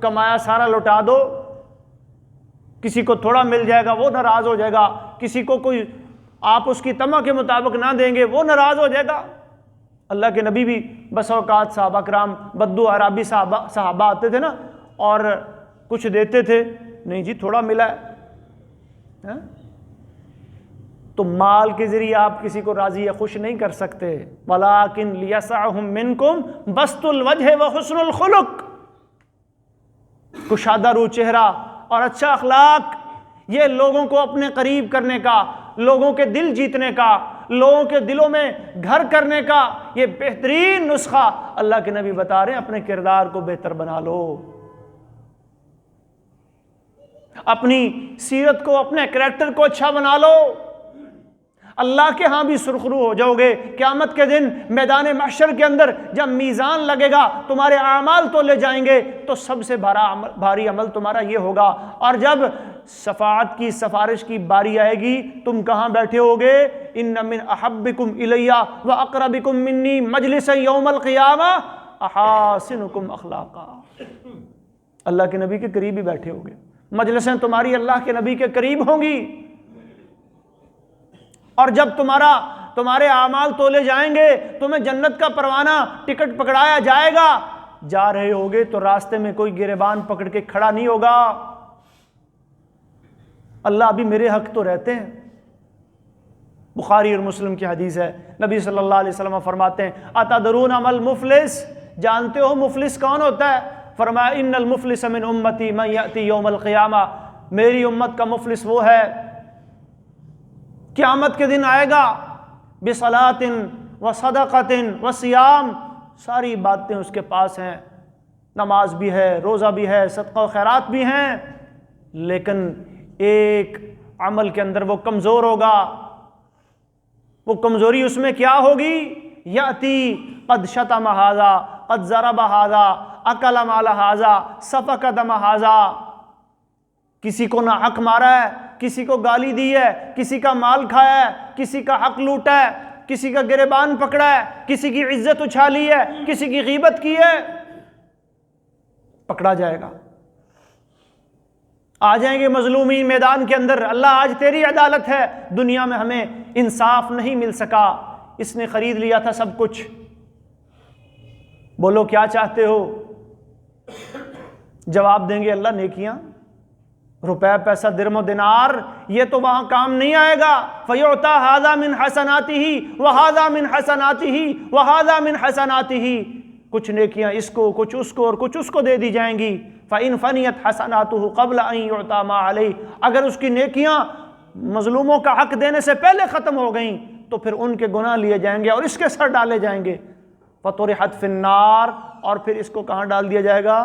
Speaker 2: کمایا سارا لوٹا دو، کسی کو تھوڑا مل جائے گا وہ ناراض ہو جائے گا، کسی کو کوئی آپ اس کی طمع کے مطابق نہ دیں گے وہ ناراض ہو جائے گا۔ اللہ کے نبی بھی بس اوقات صحابہ کرام بدو عربی صحابہ آتے تھے نا اور کچھ دیتے تھے، نہیں جی تھوڑا ملا ہے، تو مال کے ذریعے آپ کسی کو راضی یا خوش نہیں کر سکتے۔ وَلَٰكِنْ لِيَسَعْهُمْ مِنْكُمْ بَسْطُ الْوَجْهِ وَحُسْنُ الْخُلُقِ، کشادہ رو چہرہ اور اچھا اخلاق، یہ لوگوں کو اپنے قریب کرنے کا، لوگوں کے دل جیتنے کا، لوگوں کے دلوں میں گھر کرنے کا یہ بہترین نسخہ اللہ کے نبی بتا رہے ہیں۔ اپنے کردار کو بہتر بنا لو، اپنی سیرت کو، اپنے کریکٹر کو اچھا بنا لو، اللہ کے ہاں بھی سرخرو ہو جاؤ گے۔ قیامت کے دن میدان محشر کے اندر جب میزان لگے گا، تمہارے اعمال تولے جائیں گے، تو سب سے بھاری عمل تمہارا یہ ہوگا۔ اور جب شفاعت کی سفارش کی باری آئے گی، تم کہاں بیٹھے ہوگے؟ ان من احبکم الی واقربکم منی مجلس یوم القیامہ احاسنکم اخلاقا، اللہ کے نبی کے قریب ہی بیٹھے ہوگے، مجلسیں تمہاری اللہ کے نبی کے قریب ہوں گی۔ اور جب تمہارا تمہارے اعمال تولے جائیں گے، تمہیں جنت کا پروانہ ٹکٹ پکڑایا جائے گا۔ جا رہے ہوگے تو راستے میں کوئی گریبان پکڑ کے کھڑا نہیں ہوگا، اللہ ابھی میرے حق تو رہتے ہیں۔ بخاری اور مسلم کی حدیث ہے، نبی صلی اللہ علیہ وسلم فرماتے ہیں اتدرون مل مفلس، جانتے ہو مفلس کون ہوتا ہے؟ فرمایا ان المفلس من امتی من یاتی یوم القیامہ، میری امت کا مفلس وہ ہے قیامت کے دن آئے گا بصلاۃ وصدقۃ وصیام، ساری باتیں اس کے پاس ہیں، نماز بھی ہے، روزہ بھی ہے، صدقہ و خیرات بھی ہیں، لیکن ایک عمل کے اندر وہ کمزور ہوگا۔ وہ کمزوری اس میں کیا ہوگی؟ یاتی قد شتم ھذا قد ضرب ھذا اکل مال ھذا سفک دم ھذا، کسی کو نہ حق مارا ہے، کسی کو گالی دی ہے، کسی کا مال کھایا ہے، کسی کا حق لوٹا ہے، کسی کا گریبان پکڑا ہے، کسی کی عزت اچھالی ہے، کسی کی غیبت کی ہے، پکڑا جائے گا۔ آ جائیں گے مظلومین میدان کے اندر، اللہ آج تیری عدالت ہے، دنیا میں ہمیں انصاف نہیں مل سکا، اس نے خرید لیا تھا سب کچھ، بولو کیا چاہتے ہو؟ جواب دیں گے اللہ نیکیاں، روپے پیسہ درم و دینار یہ تو وہاں کام نہیں آئے گا۔ فَيُعْطَى هَذَا مِنْ حَسَنَاتِهِ وَهَذَا مِنْ حَسَنَاتِهِ وَهَذَا مِنْ حَسَنَاتِهِ، کچھ نیکیاں اس کو، کچھ اس کو اور کچھ اس کو دے دی جائیں گی۔ فَإِنْ فَنِيَتْ حَسَنَاتُهُ قَبْلَ أَنْ يُعْطَى مَا عَلَيْهِ، اگر اس کی نیکیاں مظلوموں کا حق دینے سے پہلے ختم ہو گئیں تو پھر ان کے گناہ لیے جائیں گے اور اس کے سر ڈالے جائیں گے۔ فَطُرِحَتْ فِي النَّارِ، اور پھر اس کو کہاں ڈال دیا جائے گا؟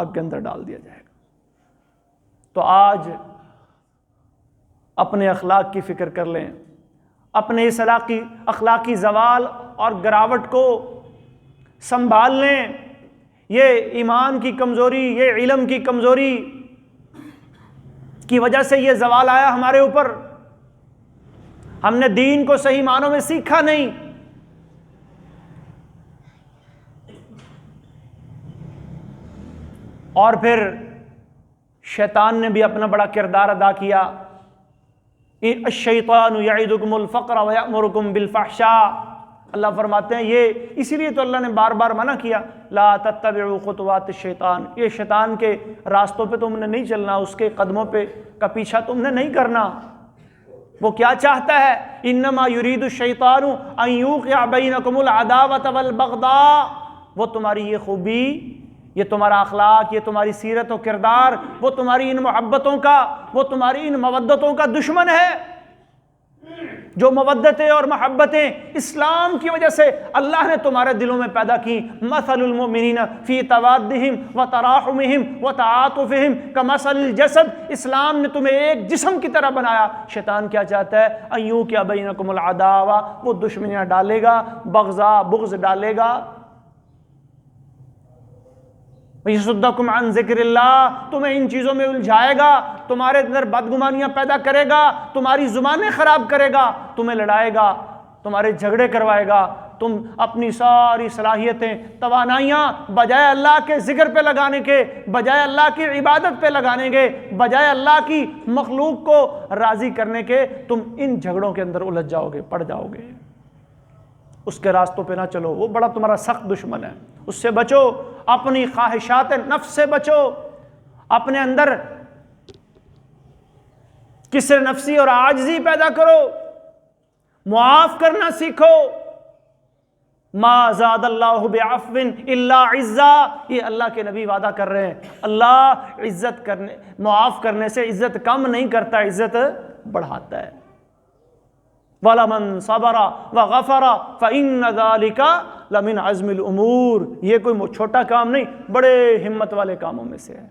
Speaker 2: آگ کے اندر ڈال دیا جائے گا۔ تو آج اپنے اخلاق کی فکر کر لیں، اپنے اس اخلاقی زوال اور گراوٹ کو سنبھال لیں۔ یہ ایمان کی کمزوری، یہ علم کی کمزوری کی وجہ سے یہ زوال آیا ہمارے اوپر، ہم نے دین کو صحیح معنوں میں سیکھا نہیں۔ اور پھر شیطان نے بھی اپنا بڑا کردار ادا کیا۔ الشیطان یعدکم الفقر ویأمرکم بالفحشاء، اللہ فرماتے ہیں یہ اسی لیے تو اللہ نے بار بار منع کیا، لا تتبعوا خطوات الشیطان، یہ شیطان کے راستوں پہ تم نے نہیں چلنا، اس کے قدموں پہ کا پیچھا تم نے نہیں کرنا۔ وہ کیا چاہتا ہے؟ انما یرید الشیطان ان یوقع بینکم العداوۃ والبغضاء، وہ تمہاری یہ خوبی، یہ تمہارا اخلاق، یہ تمہاری سیرت و کردار، وہ تمہاری ان محبتوں کا، وہ تمہاری ان مودتوں کا دشمن ہے۔ جو مودتیں اور محبتیں اسلام کی وجہ سے اللہ نے تمہارے دلوں میں پیدا کی، مثل المؤمنین فی توادہم وتراحمہم وتعاطفہم کمثل الجسد، اسلام نے تمہیں ایک جسم کی طرح بنایا۔ شیطان کیا چاہتا ہے؟ ان یوقع بینکم العداوہ، وہ دشمنیاں ڈالے گا، بغضا بغض ڈالے گا، وَيَصُدَّكُمْ عَنْ ذِكْرِ اللَّهِ، تمہیں ان چیزوں میں الجھائے گا، تمہارے اندر بدگمانیاں پیدا کرے گا، تمہاری زبانیں خراب کرے گا، تمہیں لڑائے گا، تمہارے جھگڑے کروائے گا، تم اپنی ساری صلاحیتیں، توانائیاں بجائے اللہ کے ذکر پہ لگانے کے، بجائے اللہ کی عبادت پہ لگانے کے، بجائے اللہ کی مخلوق کو راضی کرنے کے، تم ان جھگڑوں کے اندر الجھ جاؤ گے، پڑ جاؤ گے۔ اس کے راستوں پہ نہ چلو، وہ بڑا تمہارا سخت دشمن ہے، اس سے بچو، اپنی خواہشات نفس سے بچو، اپنے اندر کسر نفسی اور عاجزی پیدا کرو، معاف کرنا سیکھو۔ ما زاد اللہ بعفو الا عزا، یہ اللہ کے نبی وعدہ کر رہے ہیں، اللہ عزت کرنے، معاف کرنے سے عزت کم نہیں کرتا، عزت بڑھاتا ہے۔ وَلَمَنْ صَبَرَ وَغَفَرَ فَإِنَّ ذَلِكَ لَمِنْ عَزْمِ الْأُمُورِ، یہ کوئی چھوٹا کام نہیں، بڑے ہمت والے کاموں میں سے ہے۔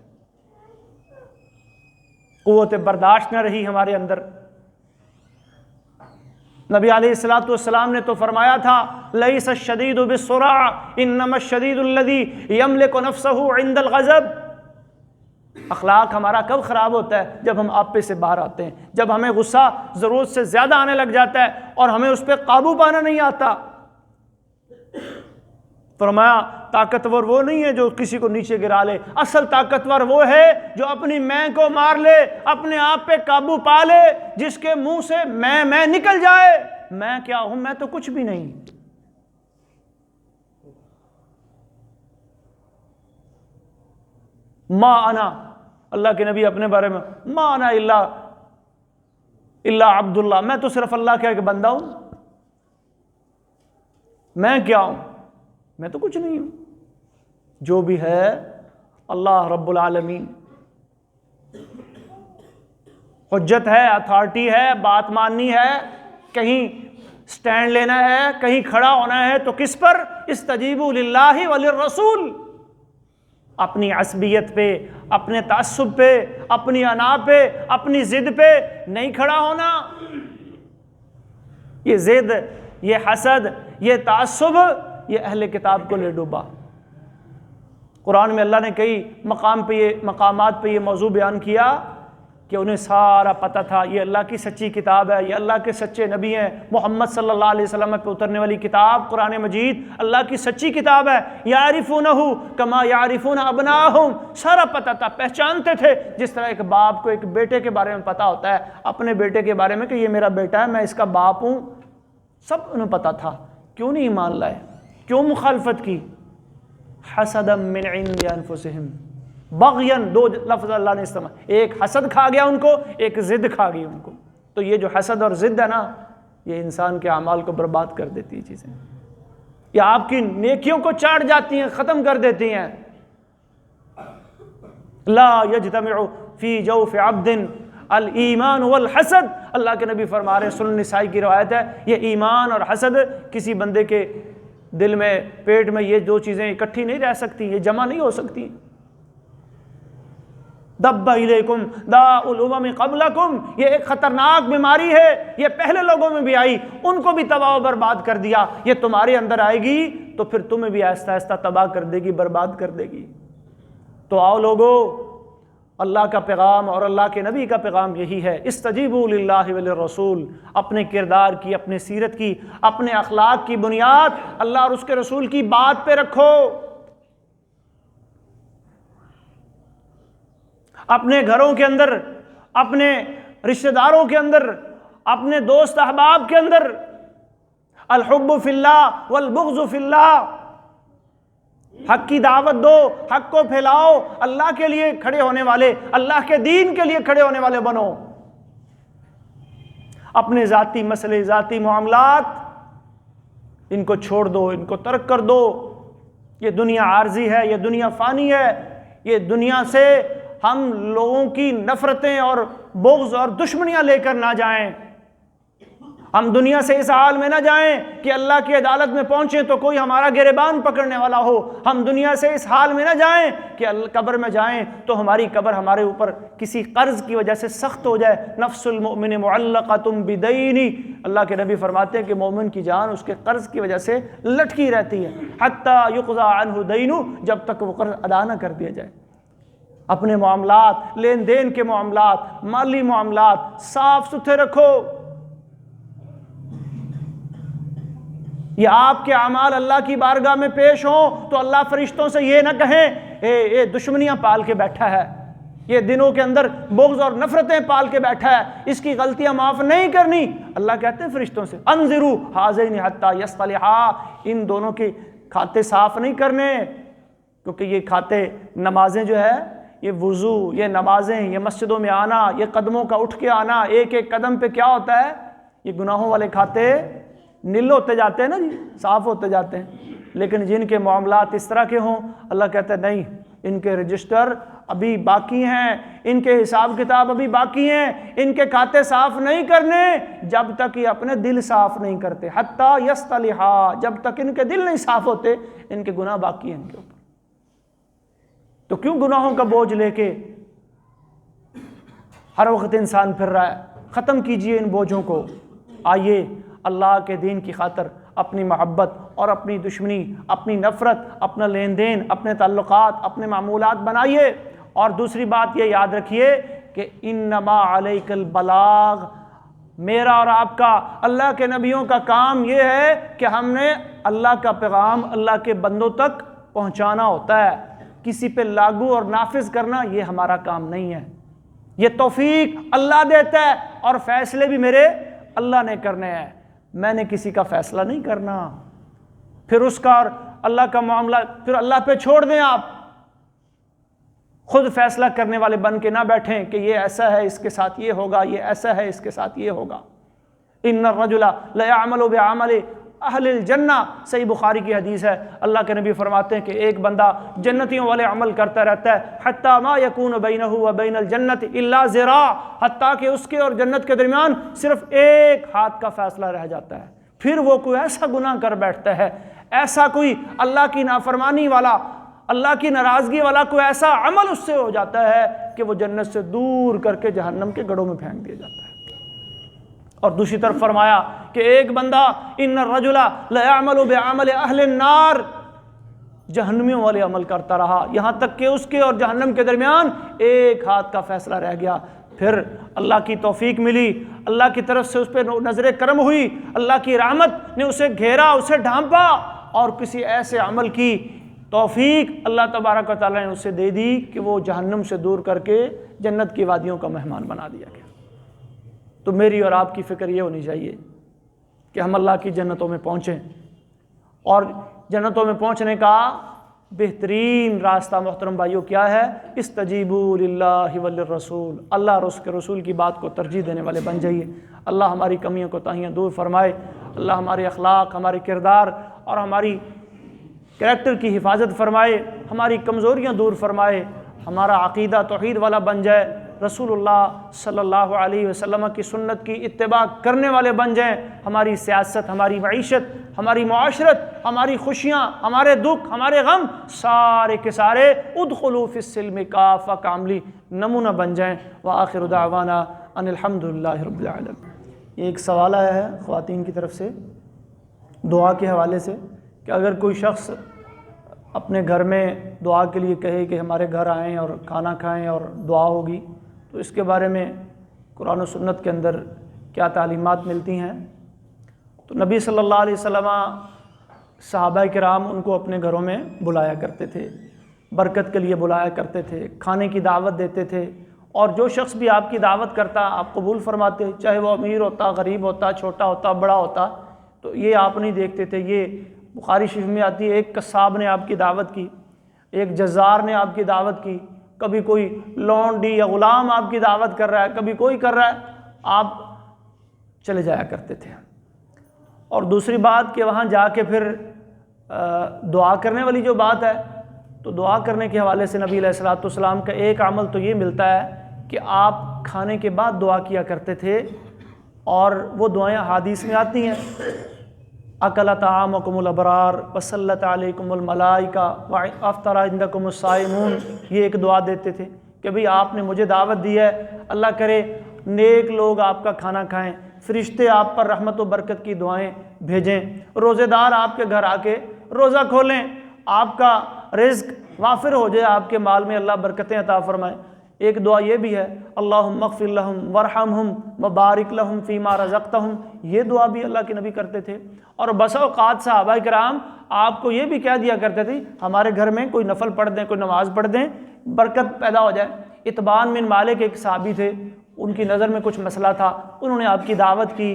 Speaker 2: قوت برداشت نہ رہی ہمارے اندر۔ نبی علیہ السلام نے تو فرمایا تھا لَيْسَ الشَّدِيدُ بِالسُّرَعِ إِنَّمَا الشَّدِيدُ الَّذِي يَمْلِكُ نَفْسَهُ عِنْدَ الْغَضَبِ۔ اخلاق ہمارا کب خراب ہوتا ہے؟ جب ہم آپے سے باہر آتے ہیں، جب ہمیں غصہ ضرورت سے زیادہ آنے لگ جاتا ہے اور ہمیں اس پہ قابو پانا نہیں آتا۔ فرمایا طاقتور وہ نہیں ہے جو کسی کو نیچے گرا لے، اصل طاقتور وہ ہے جو اپنی میں کو مار لے، اپنے آپ پہ قابو پا لے، جس کے منہ سے میں نکل جائے۔ میں کیا ہوں؟ میں تو کچھ بھی نہیں. ما انا، اللہ کے نبی اپنے بارے میں ما انا الا عبداللہ، میں تو صرف اللہ کا ایک بندہ ہوں. میں کیا ہوں؟ میں تو کچھ نہیں ہوں. جو بھی ہے اللہ رب العالمین. حجت ہے، اتھارٹی ہے، بات ماننی ہے، کہیں سٹینڈ لینا ہے، کہیں کھڑا ہونا ہے تو کس پر؟ استجیبوا للہ وللرسول. اپنی عصبیت پہ، اپنے تعصب پہ، اپنی انا پہ، اپنی ضد پہ نہیں کھڑا ہونا. یہ ضد، یہ حسد، یہ تعصب، یہ اہل کتاب کو لے ڈوبا. قرآن میں اللہ نے کئی مقامات پہ یہ موضوع بیان کیا کہ انہیں سارا پتہ تھا یہ اللہ کی سچی کتاب ہے، یہ اللہ کے سچے نبی ہیں، محمد صلی اللہ علیہ وسلم پہ اترنے والی کتاب قرآن مجید اللہ کی سچی کتاب ہے. یعرفونہ کما یعرفون ابناہم، سارا پتہ تھا، پہچانتے تھے جس طرح ایک باپ کو ایک بیٹے کے بارے میں پتہ ہوتا ہے، اپنے بیٹے کے بارے میں کہ یہ میرا بیٹا ہے، میں اس کا باپ ہوں. سب انہیں پتہ تھا. کیوں نہیں ایمان لائے؟ کیوں مخالفت کی؟ حسدا من عند انفسہم، بغین، دو لفظ اللہ نے استعمال، ایک حسد کھا گیا ان کو، ایک ضد کھا گئی ان کو. تو یہ جو حسد اور ضد ہے نا، یہ انسان کے اعمال کو برباد کر دیتی ہے چیزیں، یہ آپ کی نیکیوں کو چاٹ جاتی ہیں، ختم کر دیتی ہیں. لا یجتمع فی جوف عبد الایمان والحسد، اللہ کے نبی فرما رہے ہیں، سنن نسائی کی روایت ہے، یہ ایمان اور حسد کسی بندے کے دل میں، پیٹ میں، یہ دو چیزیں اکٹھی نہیں رہ سکتی، یہ جمع نہیں ہو سکتی. دب الیکم داء الامم قبلکم، یہ ایک خطرناک بیماری ہے، یہ پہلے لوگوں میں بھی آئی، ان کو بھی تباہ و برباد کر دیا، یہ تمہارے اندر آئے گی تو پھر تمہیں بھی آہستہ آہستہ تباہ کر دے گی، برباد کر دے گی. تو آؤ لوگو، اللہ کا پیغام اور اللہ کے نبی کا پیغام یہی ہے، استجیبوا للہ وللرسول. اپنے کردار کی، اپنے سیرت کی، اپنے اخلاق کی بنیاد اللہ اور اس کے رسول کی بات پہ رکھو. اپنے گھروں کے اندر، اپنے رشتہ داروں کے اندر، اپنے دوست احباب کے اندر الحب فی اللہ والبغض فی اللہ. حق کی دعوت دو، حق کو پھیلاؤ، اللہ کے لیے کھڑے ہونے والے، اللہ کے دین کے لیے کھڑے ہونے والے بنو. اپنے ذاتی مسئلے، ذاتی معاملات، ان کو چھوڑ دو، ان کو ترک کر دو. یہ دنیا عارضی ہے، یہ دنیا فانی ہے. یہ دنیا سے ہم لوگوں کی نفرتیں اور بغض اور دشمنیاں لے کر نہ جائیں. ہم دنیا سے اس حال میں نہ جائیں کہ اللہ کی عدالت میں پہنچیں تو کوئی ہمارا گریبان پکڑنے والا ہو. ہم دنیا سے اس حال میں نہ جائیں کہ قبر میں جائیں تو ہماری قبر ہمارے اوپر کسی قرض کی وجہ سے سخت ہو جائے. نفس المؤمن معلقۃ بدین، اللہ کے نبی فرماتے ہیں کہ مومن کی جان اس کے قرض کی وجہ سے لٹکی رہتی ہے، حتی یقضى عنہ دینہ، جب تک وہ قرض ادا نہ کر دیا جائے. اپنے معاملات، لین دین کے معاملات، مالی معاملات صاف ستھرے رکھو. یہ آپ کے اعمال اللہ کی بارگاہ میں پیش ہوں تو اللہ فرشتوں سے یہ نہ کہیں اے دشمنیاں پال کے بیٹھا ہے، یہ دنوں کے اندر بغض اور نفرتیں پال کے بیٹھا ہے، اس کی غلطیاں معاف نہیں کرنی. اللہ کہتے ہیں فرشتوں سے انظروا ھذین حتی یصطلحا، ان دونوں کے کھاتے صاف نہیں کرنے، کیونکہ یہ کھاتے، نمازیں جو ہے، یہ وضو، یہ نمازیں، یہ مسجدوں میں آنا، یہ قدموں کا اٹھ کے آنا، ایک ایک قدم پہ کیا ہوتا ہے؟ یہ گناہوں والے کھاتے نل ہوتے جاتے ہیں نا جی، صاف ہوتے جاتے ہیں. لیکن جن کے معاملات اس طرح کے ہوں، اللہ کہتا ہے نہیں، ان کے رجسٹر ابھی باقی ہیں، ان کے حساب کتاب ابھی باقی ہیں، ان کے کھاتے صاف نہیں کرنے جب تک یہ اپنے دل صاف نہیں کرتے. حتی یصطلحا، جب تک ان کے دل نہیں صاف ہوتے ان کے گناہ باقی ہیں ان کے اوپر. تو کیوں گناہوں کا بوجھ لے کے ہر وقت انسان پھر رہا ہے؟ ختم کیجئے ان بوجھوں کو. آئیے اللہ کے دین کی خاطر اپنی محبت اور اپنی دشمنی، اپنی نفرت، اپنا لین دین، اپنے تعلقات، اپنے معمولات بنائیے. اور دوسری بات یہ یاد رکھیے کہ انما علیک البلاغ، میرا اور آپ کا، اللہ کے نبیوں کا کام یہ ہے کہ ہم نے اللہ کا پیغام اللہ کے بندوں تک پہنچانا ہوتا ہے. کسی پہ لاگو اور نافذ کرنا یہ ہمارا کام نہیں ہے. یہ توفیق اللہ دیتا ہے اور فیصلے بھی میرے اللہ نے کرنے ہیں. میں نے کسی کا فیصلہ نہیں کرنا، پھر اس کا اور اللہ کا معاملہ پھر اللہ پہ چھوڑ دیں، آپ خود فیصلہ کرنے والے بن کے نہ بیٹھیں کہ یہ ایسا ہے اس کے ساتھ یہ ہوگا، یہ ایسا ہے اس کے ساتھ یہ ہوگا۔ ان الرجل لیعمل بعمل اہل الجنہ، صحیح بخاری کی حدیث ہے، اللہ کے نبی فرماتے ہیں کہ ایک بندہ جنتیوں والے عمل کرتا رہتا ہے، حتی ما یکون بینہ وبین الجنت الا ذراع، حتیٰ کہ اس کے اور جنت کے درمیان صرف ایک ہاتھ کا فاصلہ رہ جاتا ہے، پھر وہ کوئی ایسا گناہ کر بیٹھتا ہے، ایسا کوئی اللہ کی نافرمانی والا، اللہ کی ناراضگی والا کوئی ایسا عمل اس سے ہو جاتا ہے کہ وہ جنت سے دور کر کے جہنم کے گڑھوں میں پھینک دیا جاتا ہے۔ اور دوسری طرف فرمایا کہ ایک بندہ ان الرجل لیعمل بعمل اہل النار، جہنمیوں والے عمل کرتا رہا یہاں تک کہ اس کے اور جہنم کے درمیان ایک ہاتھ کا فیصلہ رہ گیا، پھر اللہ کی توفیق ملی، اللہ کی طرف سے اس پہ نظر کرم ہوئی، اللہ کی رحمت نے اسے گھیرا، اسے ڈھانپا، اور کسی ایسے عمل کی توفیق اللہ تبارک و تعالیٰ نے اسے دے دی کہ وہ جہنم سے دور کر کے جنت کی وادیوں کا مہمان بنا دیا گیا۔ تو میری اور آپ کی فکر یہ ہونی چاہیے کہ ہم اللہ کی جنتوں میں پہنچیں، اور جنتوں میں پہنچنے کا بہترین راستہ محترم بھائیوں کیا ہے؟ استجیبوا للہ وللرسول، اللہ اور اس کے رسول کی بات کو ترجیح دینے والے بن جائیے۔ اللہ ہماری کمیوں کو تاہیاں دور فرمائے، اللہ ہمارے اخلاق، ہمارے کردار اور ہماری کریکٹر کی حفاظت فرمائے، ہماری کمزوریاں دور فرمائے، ہمارا عقیدہ توحید والا بن جائے، رسول اللہ صلی اللہ علیہ وسلم کی سنت کی اتباع کرنے والے بن جائیں، ہماری سیاست، ہماری معیشت، ہماری معاشرت، ہماری خوشیاں، ہمارے دکھ، ہمارے غم، سارے کے سارے ادخلوا فی السلم کافہ کا عملی نمونہ بن جائیں۔ وآخر دعوانا ان الحمد للہ رب العالمین۔ ایک سوال آیا ہے خواتین کی طرف سے دعا کے حوالے سے کہ اگر کوئی شخص اپنے گھر میں دعا کے لیے کہے کہ ہمارے گھر آئیں اور کھانا کھائیں اور دعا ہوگی، تو اس کے بارے میں قرآن و سنت کے اندر کیا تعلیمات ملتی ہیں؟ تو نبی صلی اللہ علیہ وسلم صحابہ کرام ان کو اپنے گھروں میں بلایا کرتے تھے، برکت کے لیے بلایا کرتے تھے، کھانے کی دعوت دیتے تھے، اور جو شخص بھی آپ کی دعوت کرتا آپ قبول فرماتے، چاہے وہ امیر ہوتا، غریب ہوتا، چھوٹا ہوتا، بڑا ہوتا۔ تو یہ آپ نہیں دیکھتے تھے، یہ بخاری شریف میں آتی ہے، ایک قصاب نے آپ کی دعوت کی، ایک جزار نے آپ کی دعوت کی، کبھی کوئی لونڈی یا غلام آپ کی دعوت کر رہا ہے، کبھی کوئی کر رہا ہے، آپ چلے جایا کرتے تھے۔ اور دوسری بات کہ وہاں جا کے پھر دعا کرنے والی جو بات ہے، تو دعا کرنے کے حوالے سے نبی علیہ الصلوۃ والسلام کا ایک عمل تو یہ ملتا ہے کہ آپ کھانے کے بعد دعا کیا کرتے تھے، اور وہ دعائیں حدیث میں آتی ہیں، اکل طعامکم الابرار وصلت علیکم الملائکہ وافطر عندکم الصائمون، یہ ایک دعا دیتے تھے کہ بھئی آپ نے مجھے دعوت دی ہے، اللہ کرے نیک لوگ آپ کا کھانا کھائیں، فرشتے آپ پر رحمت و برکت کی دعائیں بھیجیں، روزے دار آپ کے گھر آ کے روزہ کھولیں، آپ کا رزق وافر ہو جائے، آپ کے مال میں اللہ برکتیں عطا فرمائے۔ ایک دعا یہ بھی ہے اللہم اغفر لہم وارحمہم وبارک لہم فیما رزقتہم، یہ دعا بھی اللہ کے نبی کرتے تھے۔ اور بسا اوقات صحابہ کرام آپ کو یہ بھی کہہ دیا کرتے تھے ہمارے گھر میں کوئی نفل پڑھ دیں، کوئی نماز پڑھ دیں، برکت پیدا ہو جائے۔ اتبان بن مالک ایک صحابی تھے، ان کی نظر میں کچھ مسئلہ تھا، انہوں نے آپ کی دعوت کی،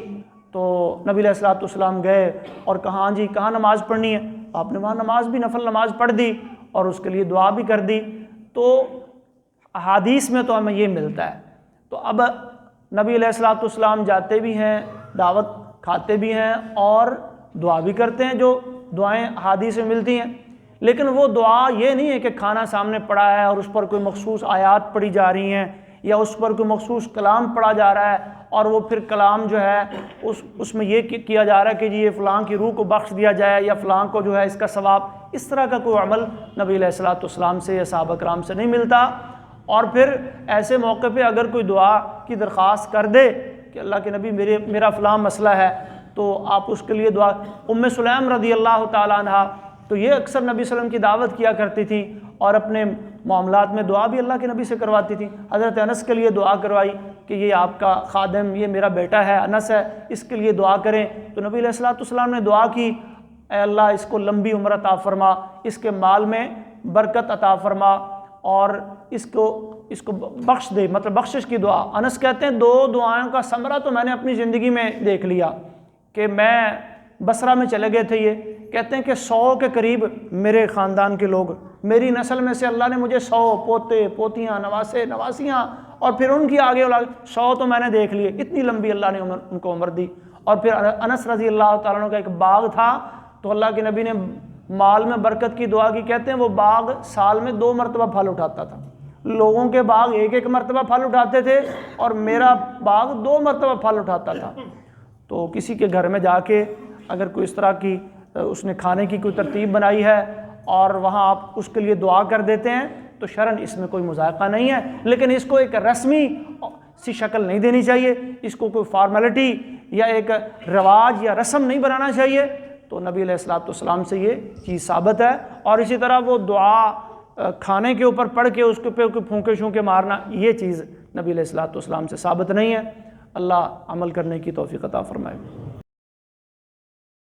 Speaker 2: تو نبی علیہ الصلوۃ والسلام گئے اور کہا ہاں جی کہاں نماز پڑھنی ہے؟ آپ نے وہاں نماز بھی نفل نماز پڑھ دی اور اس کے لیے دعا بھی کر دی۔ تو احادیث میں تو ہمیں یہ ملتا ہے۔ تو اب نبی علیہ الصلوۃ والسلام جاتے بھی ہیں، دعوت کھاتے بھی ہیں اور دعا بھی کرتے ہیں، جو دعائیں احادیث میں ملتی ہیں، لیکن وہ دعا یہ نہیں ہے کہ کھانا سامنے پڑا ہے اور اس پر کوئی مخصوص آیات پڑھی جا رہی ہیں یا اس پر کوئی مخصوص کلام پڑھا جا رہا ہے اور وہ پھر کلام جو ہے اس میں یہ کیا جا رہا ہے کہ جی یہ فلاں کی روح کو بخش دیا جائے یا فلاں کو جو ہے اس کا ثواب، اس طرح کا کوئی عمل نبی علیہ الصلوۃ والسلام سے یا صحابہ کرام سے نہیں ملتا۔ اور پھر ایسے موقع پہ اگر کوئی دعا کی درخواست کر دے کہ اللہ کے نبی میرا فلاں مسئلہ ہے، تو آپ اس کے لیے دعا، سلیم رضی اللہ تعالیٰ عنہ تو یہ اکثر نبی صلی اللہ علیہ وسلم کی دعوت کیا کرتی تھی اور اپنے معاملات میں دعا بھی اللہ کے نبی سے کرواتی تھی۔ حضرت انس کے لیے دعا کروائی کہ یہ آپ کا خادم، یہ میرا بیٹا ہے انس ہے، اس کے لیے دعا کریں، تو نبی علیہ الصلوۃ والسلام نے دعا کی اے اللہ اس کو لمبی عمر عطا فرما، اس کے مال میں برکت عطا فرما اور اس کو بخش دے، مطلب بخشش کی دعا۔ انس کہتے ہیں دو دعاؤں کا ثمرہ تو میں نے اپنی زندگی میں دیکھ لیا، کہ میں بصرہ میں چلے گئے تھے، یہ کہتے ہیں کہ 100 کے قریب میرے خاندان کے لوگ، میری نسل میں سے اللہ نے مجھے 100 پوتے پوتیاں نواسے نواسیاں اور پھر ان کی آگے اولاد 100 تو میں نے دیکھ لیے، اتنی لمبی اللہ نے ان کو عمر دی۔ اور پھر انس رضی اللہ تعالیٰ عنہ کا ایک باغ تھا، تو اللہ کے نبی نے مال میں برکت کی دعا کی، کہتے ہیں وہ باغ سال میں 2 مرتبہ پھل اٹھاتا تھا، لوگوں کے باغ 1 مرتبہ پھل اٹھاتے تھے اور میرا باغ 2 مرتبہ پھل اٹھاتا تھا۔ تو کسی کے گھر میں جا کے اگر کوئی اس طرح کی اس نے کھانے کی کوئی ترتیب بنائی ہے اور وہاں آپ اس کے لیے دعا کر دیتے ہیں تو شرعاً اس میں کوئی مذائقہ نہیں ہے، لیکن اس کو ایک رسمی سی شکل نہیں دینی چاہیے، اس کو کوئی فارمیلٹی یا ایک رواج یا رسم نہیں بنانا چاہیے۔ تو نبی علیہ الصلوۃ والسلام سے یہ چیز ثابت ہے۔ اور اسی طرح وہ دعا کھانے کے اوپر پڑھ کے اس کے پہ پھونکے شونکے مارنا، یہ چیز نبی علیہ الصلوۃ والسلام سے ثابت نہیں ہے۔ اللہ عمل کرنے کی توفیق عطا فرمائے۔